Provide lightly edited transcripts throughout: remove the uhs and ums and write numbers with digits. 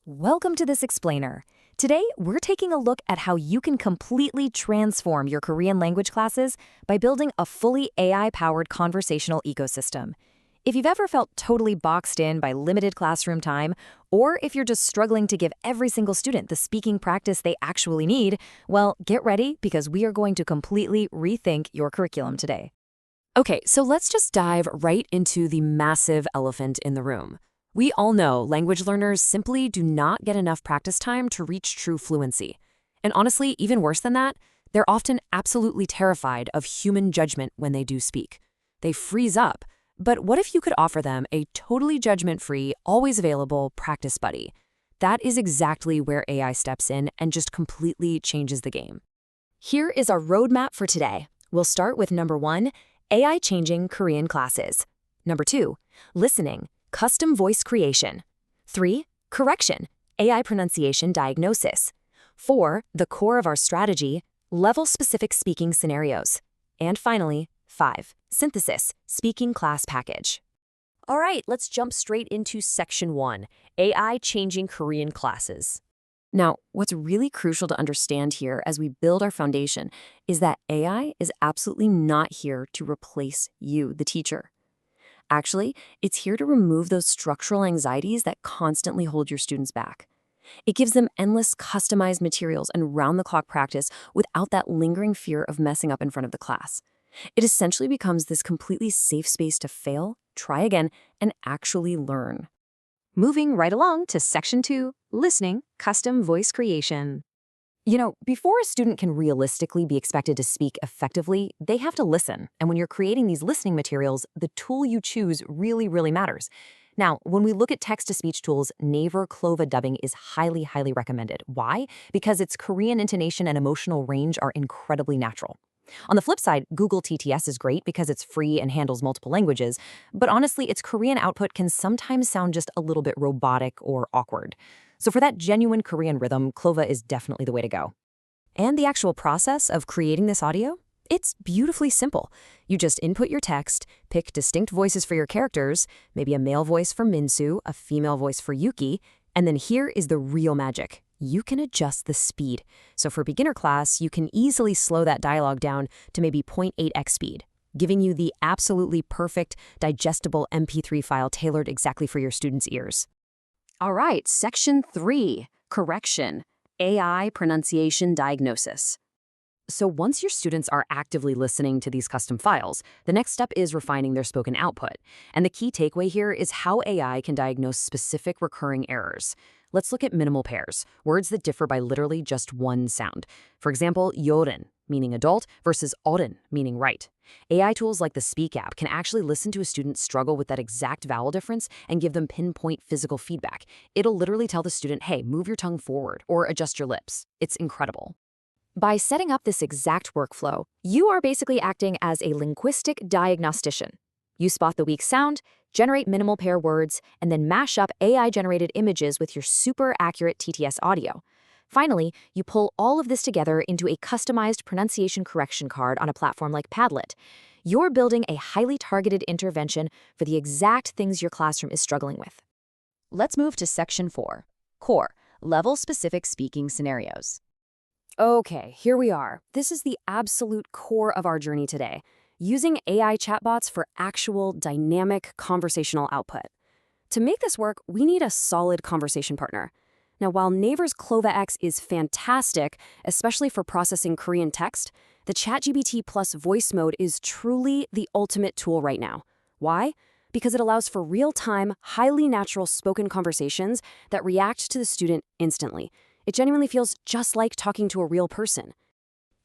Welcome to this explainer. Today, we're taking a look at how you can completely transform your Korean language classes by building a fully AI-powered conversational ecosystem. If you've ever felt totally boxed in by limited classroom time, or if you're just struggling to give every single student the speaking practice they actually need, well, get ready because we are going to completely rethink your curriculum today. Okay, so let's just dive right into the massive elephant in the room. We all know language learners simply do not get enough practice time to reach true fluency. And honestly, even worse than that, they're often absolutely terrified of human judgment when they do speak. They freeze up. But what if you could offer them a totally judgment-free, always available practice buddy? That is exactly where AI steps in and just completely changes the game. Here is our roadmap for today. We'll start with number 1, AI changing Korean classes. Number 2, listening. Custom voice creation. 3, correction, AI pronunciation diagnosis. 4, the core of our strategy, level-specific speaking scenarios. And finally, 5, synthesis, speaking class package. All right, let's jump straight into Section 1, AI changing Korean classes. Now, what's really crucial to understand here as we build our foundation is that AI is absolutely not here to replace you, the teacher. Actually, it's here to remove those structural anxieties that constantly hold your students back. It gives them endless customized materials and round-the-clock practice without that lingering fear of messing up in front of the class. It essentially becomes this completely safe space to fail, try again, and actually learn. Moving right along to Section 2, listening, custom voice creation. Before a student can realistically be expected to speak effectively, they have to listen. And when you're creating these listening materials, the tool you choose really matters. Now, when we look at text-to-speech tools, Naver Clova dubbing is highly recommended. Why? Because its Korean intonation and emotional range are incredibly natural. On the flip side, Google TTS is great because it's free and handles multiple languages, but honestly, its Korean output can sometimes sound just a little bit robotic or awkward. So for that genuine Korean rhythm, Clova is definitely the way to go. And the actual process of creating this audio? It's beautifully simple. You just input your text, pick distinct voices for your characters, maybe a male voice for Minsu, a female voice for Yuki, and then here is the real magic. You can adjust the speed. So for beginner class, you can easily slow that dialogue down to maybe 0.8x speed, giving you the absolutely perfect, digestible MP3 file tailored exactly for your students' ears. All right, Section 3, correction, AI pronunciation diagnosis. So once your students are actively listening to these custom files, the next step is refining their spoken output. And the key takeaway here is how AI can diagnose specific recurring errors. Let's look at minimal pairs, words that differ by literally just one sound. For example, yoren, meaning adult, versus oren, meaning right. AI tools like the Speak app can actually listen to a student struggle with that exact vowel difference and give them pinpoint physical feedback. It'll literally tell the student, hey, move your tongue forward or adjust your lips. It's incredible. By setting up this exact workflow, you are basically acting as a linguistic diagnostician. You spot the weak sound, generate minimal pair words, and then mash up AI-generated images with your super accurate TTS audio. Finally, you pull all of this together into a customized pronunciation correction card on a platform like Padlet. You're building a highly targeted intervention for the exact things your classroom is struggling with. Let's move to Section 4, Core, Level-Specific Speaking Scenarios. Okay, here we are. This is the absolute core of our journey today, using AI chatbots for actual dynamic conversational output. To make this work, we need a solid conversation partner. Now, while Naver's Clova X is fantastic, especially for processing Korean text, the ChatGPT Plus voice mode is truly the ultimate tool right now. Why? Because it allows for real-time, highly natural spoken conversations that react to the student instantly. It genuinely feels just like talking to a real person.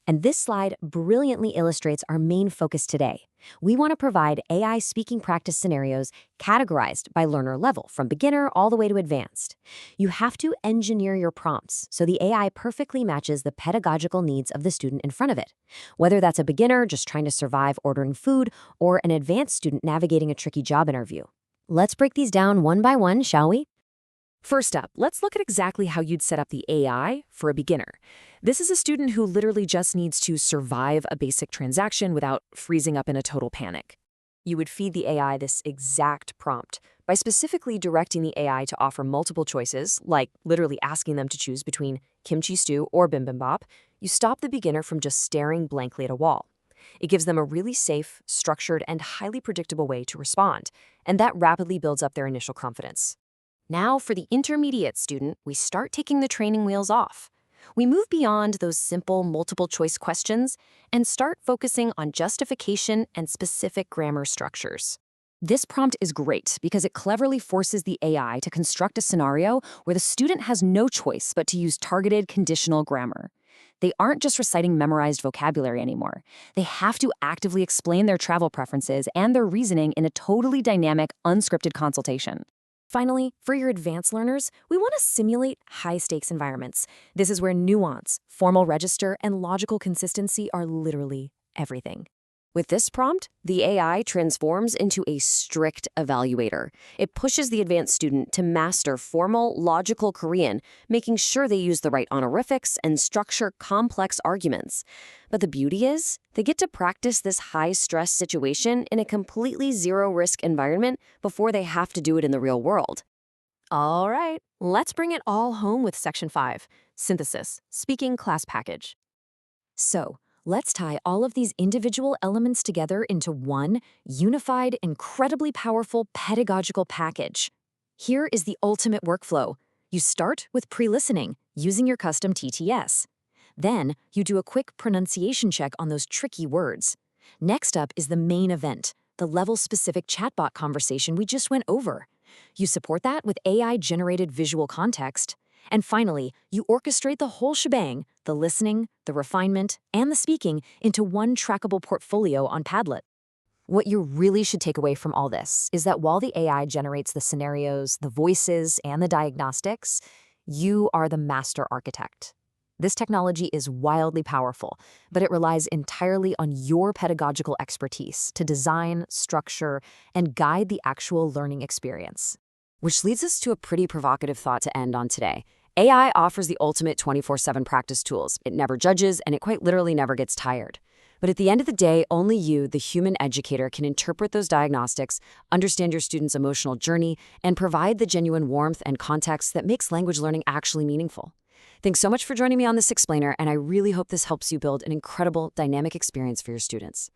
And this slide brilliantly illustrates our main focus today. We want to provide AI speaking practice scenarios categorized by learner level, from beginner all the way to advanced. You have to engineer your prompts so the AI perfectly matches the pedagogical needs of the student in front of it. Whether that's a beginner just trying to survive ordering food or an advanced student navigating a tricky job interview. Let's break these down one by one, shall we? First up, let's look at exactly how you'd set up the AI for a beginner. This is a student who literally just needs to survive a basic transaction without freezing up in a total panic. you would feed the AI this exact prompt. By specifically directing the AI to offer multiple choices, like literally asking them to choose between kimchi stew or bibimbap, you stop the beginner from just staring blankly at a wall. It gives them a really safe, structured, and highly predictable way to respond, and that rapidly builds up their initial confidence. Now, for the intermediate student, we start taking the training wheels off. We move beyond those simple multiple-choice questions and start focusing on justification and specific grammar structures. This prompt is great because it cleverly forces the AI to construct a scenario where the student has no choice but to use targeted conditional grammar. They aren't just reciting memorized vocabulary anymore. They have to actively explain their travel preferences and their reasoning in a totally dynamic, unscripted consultation. Finally, for your advanced learners, we want to simulate high-stakes environments. This is where nuance, formal register, and logical consistency are literally everything. With this prompt, the AI transforms into a strict evaluator. It pushes the advanced student to master formal, logical Korean, making sure they use the right honorifics and structure complex arguments. But the beauty is, they get to practice this high-stress situation in a completely zero-risk environment before they have to do it in the real world. All right, let's bring it all home with Section 5, Synthesis, Speaking Class Package. So, let's tie all of these individual elements together into one unified, incredibly powerful pedagogical package. Here is the ultimate workflow. You start with pre-listening, using your custom TTS. Then, you do a quick pronunciation check on those tricky words. Next up is the main event, the level-specific chatbot conversation we just went over. You support that with AI-generated visual context. And finally, you orchestrate the whole shebang, the listening, the refinement, and the speaking into one trackable portfolio on Padlet. What you really should take away from all this is that while the AI generates the scenarios, the voices, and the diagnostics, you are the master architect. This technology is wildly powerful, but it relies entirely on your pedagogical expertise to design, structure, and guide the actual learning experience. Which leads us to a pretty provocative thought to end on today. AI offers the ultimate 24/7 practice tools. It never judges, and it quite literally never gets tired. But at the end of the day, only you, the human educator, can interpret those diagnostics, understand your student's emotional journey, and provide the genuine warmth and context that makes language learning actually meaningful. Thanks so much for joining me on this explainer, and I really hope this helps you build an incredible, dynamic experience for your students.